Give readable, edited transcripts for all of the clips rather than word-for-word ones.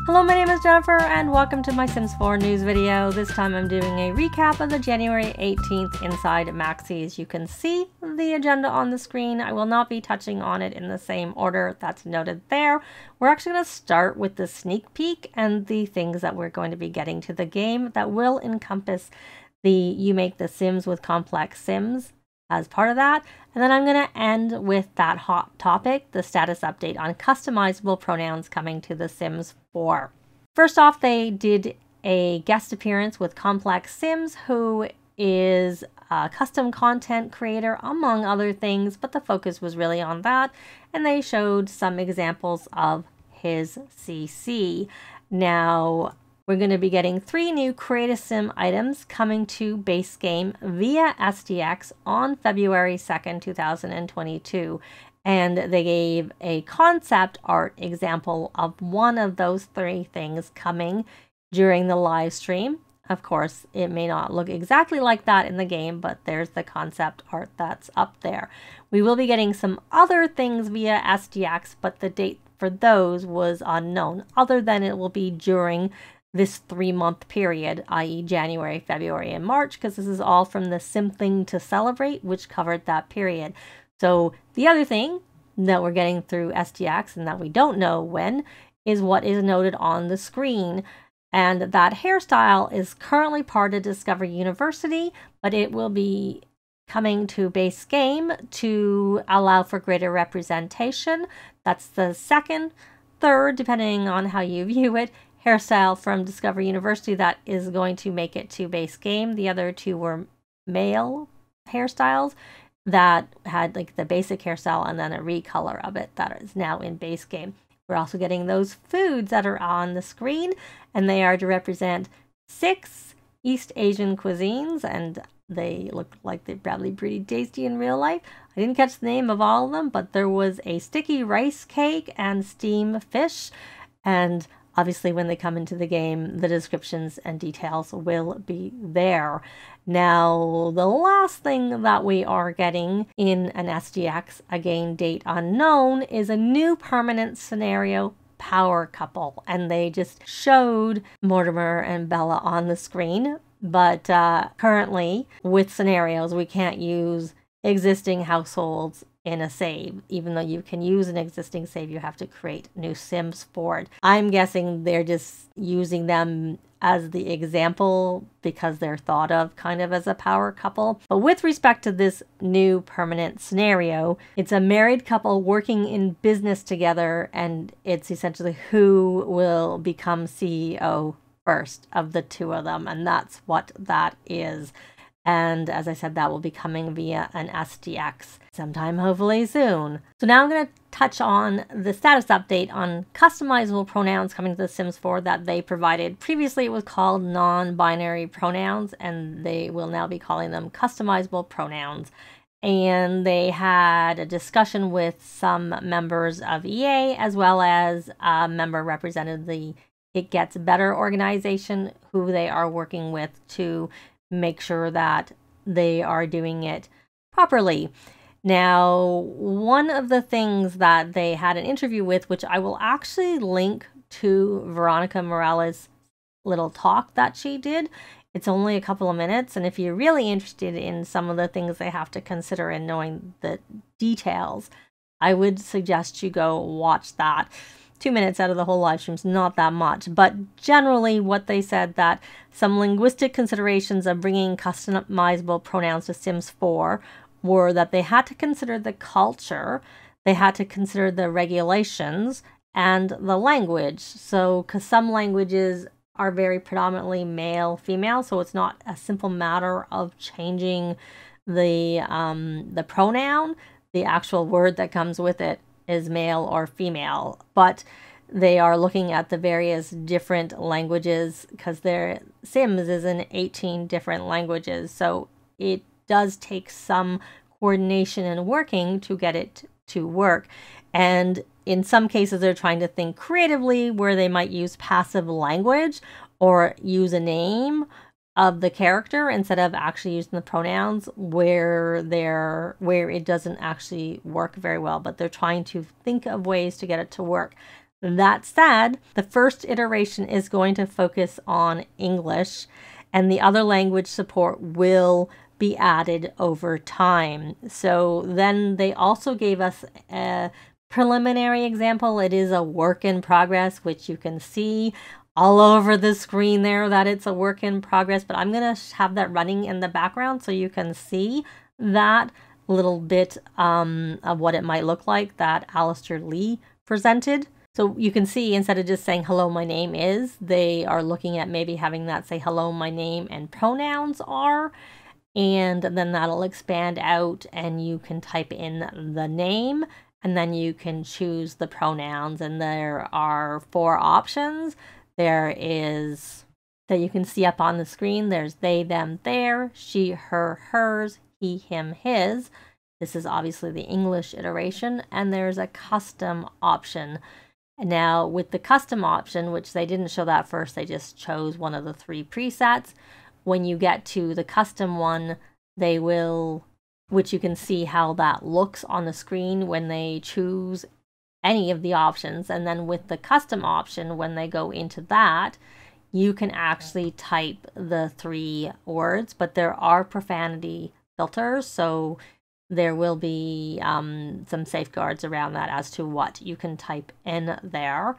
Hello, my name is Jennifer and welcome to my Sims 4 news video. This time I'm doing a recap of the January 18th Inside Maxis. You can see the agenda on the screen. I will not be touching on it in the same order that's noted there. We're actually going to start with the sneak peek and the things that we're going to be getting to the game that will encompass the You Make the Sims with Complex Sims as part of that. And then I'm going to end with that hot topic, the status update on customizable pronouns coming to The Sims 4. First off, they did a guest appearance with Complex Sims, who is a custom content creator, among other things, but the focus was really on that. And they showed some examples of his CC. Now, we're going to be getting 3 new Create a Sim items coming to base game via SDX on February 2nd, 2022. And they gave a concept art example of one of those 3 things coming during the live stream. Of course, it may not look exactly like that in the game, but there's the concept art that's up there. We will be getting some other things via SDX, but the date for those was unknown, other than it will be during this 3-month period, i.e. January, February, and March, because this is all from the Something to Celebrate, which covered that period. So the other thing that we're getting through SDX and that we don't know when is what is noted on the screen. And that hairstyle is currently part of Discover University, but it will be coming to base game to allow for greater representation. That's the second, third, depending on how you view it, hairstyle from Discover University that is going to make it to base game. The other 2 were male hairstyles that had like the basic hairstyle and then a recolor of it that is now in base game. We're also getting those foods that are on the screen, and they are to represent 6 East Asian cuisines, and they look like they're probably pretty tasty in real life. I didn't catch the name of all of them, but there was a sticky rice cake and steam fish, and obviously, when they come into the game, the descriptions and details will be there. Now, the last thing that we are getting in an SDX, again, date unknown, is a new permanent scenario power couple. And they just showed Mortimer and Bella on the screen. But currently, with scenarios, we can't use existing households in a save. Even though you can use an existing save, you have to create new Sims for it. I'm guessing they're just using them as the example because they're thought of kind of as a power couple. But with respect to this new permanent scenario, it's a married couple working in business together, and it's essentially who will become CEO first of the 2 of them, and that's what that is. And as I said, that will be coming via an SDX sometime, hopefully soon. So now I'm going to touch on the status update on customizable pronouns coming to The Sims 4 that they provided. Previously, it was called non-binary pronouns, and they will now be calling them customizable pronouns. And they had a discussion with some members of EA, as well as a member represented the It Gets Better organization, who they are working with to make sure that they are doing it properly. Now, one of the things that they had an interview with, which I will actually link to Veronica Morales' little talk that she did. It's only a couple of minutes, and if you're really interested in some of the things they have to consider in knowing the details, I would suggest you go watch that. 2 minutes out of the whole live stream is not that much, but generally what they said that some linguistic considerations of bringing customizable pronouns to Sims 4 were that they had to consider the culture, they had to consider the regulations, and the language. So, because some languages are very predominantly male, female, so it's not a simple matter of changing the pronoun. The actual word that comes with it is male or female, but they are looking at the various different languages because their Sims is in 18 different languages, so it does take some coordination and working to get it to work. And in some cases, they're trying to think creatively where they might use passive language or use a name of the character instead of actually using the pronouns where it doesn't actually work very well, but they're trying to think of ways to get it to work. That said, the first iteration is going to focus on English, and the other language support will be added over time. So then they also gave us a preliminary example. It is a work in progress, which you can see all over the screen there that it's a work in progress, but I'm going to have that running in the background so you can see that little bit of what it might look like that Alistair Lee presented. So you can see instead of just saying hello my name is, they are looking at maybe having that say hello my name and pronouns are, and then that'll expand out and you can type in the name and then you can choose the pronouns, and there are 4 options. There is, that you can see up on the screen, there's they, them, their, she, her, hers, he, him, his. This is obviously the English iteration, and there's a custom option. Now with the custom option, which they didn't show that first, they just chose one of the 3 presets. When you get to the custom one, they will, which you can see how that looks on the screen when they choose any of the options. And then with the custom option, when they go into that, you can actually type the 3 words, but there are profanity filters, so there will be some safeguards around that as to what you can type in there.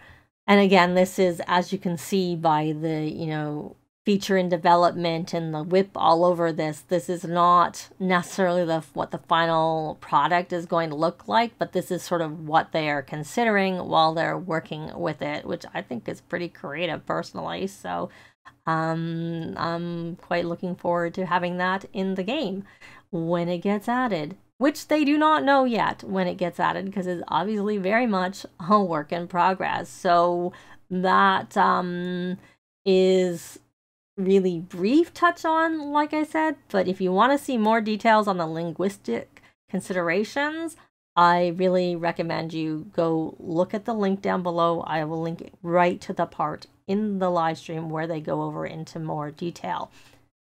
And again, this is, as you can see by the, feature in development and the whip all over this is not necessarily what the final product is going to look like, but this is sort of what they are considering while they're working with it, which I think is pretty creative personally. So I'm quite looking forward to having that in the game when it gets added, which they do not know yet when it gets added because it's obviously very much a work in progress. So that is really brief touch on, like I said, but if you want to see more details on the linguistic considerations, I really recommend you go look at the link down below. I will link it right to the part in the live stream where they go over into more detail.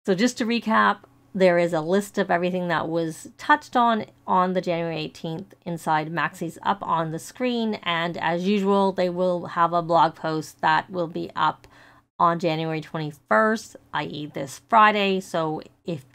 So just to recap, there is a list of everything that was touched on the January 18th Inside Maxis up on the screen, and as usual, they will have a blog post that will be up on January 21st, i.e. this Friday. So if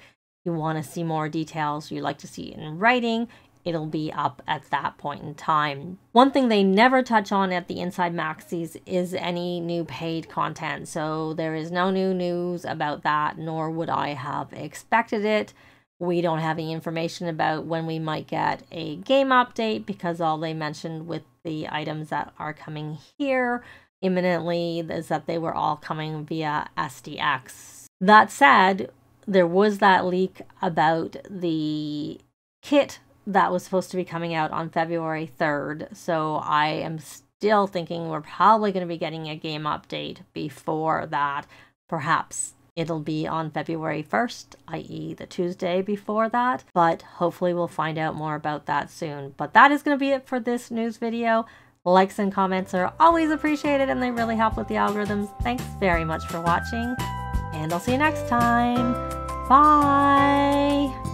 you want to see more details, you'd like to see it in writing, it'll be up at that point in time. One thing they never touch on at the Inside Maxis is any new paid content. So there is no new news about that, nor would I have expected it. We don't have any information about when we might get a game update because all they mentioned with the items that are coming here imminently is that they were all coming via SDX. That said, there was that leak about the kit that was supposed to be coming out on February 3rd. So I am still thinking we're probably going to be getting a game update before that. Perhaps it'll be on February 1st, i.e. the Tuesday before that, but hopefully we'll find out more about that soon. But that is going to be it for this news video. Likes and comments are always appreciated and they really help with the algorithms. Thanks very much for watching, and I'll see you next time. Bye!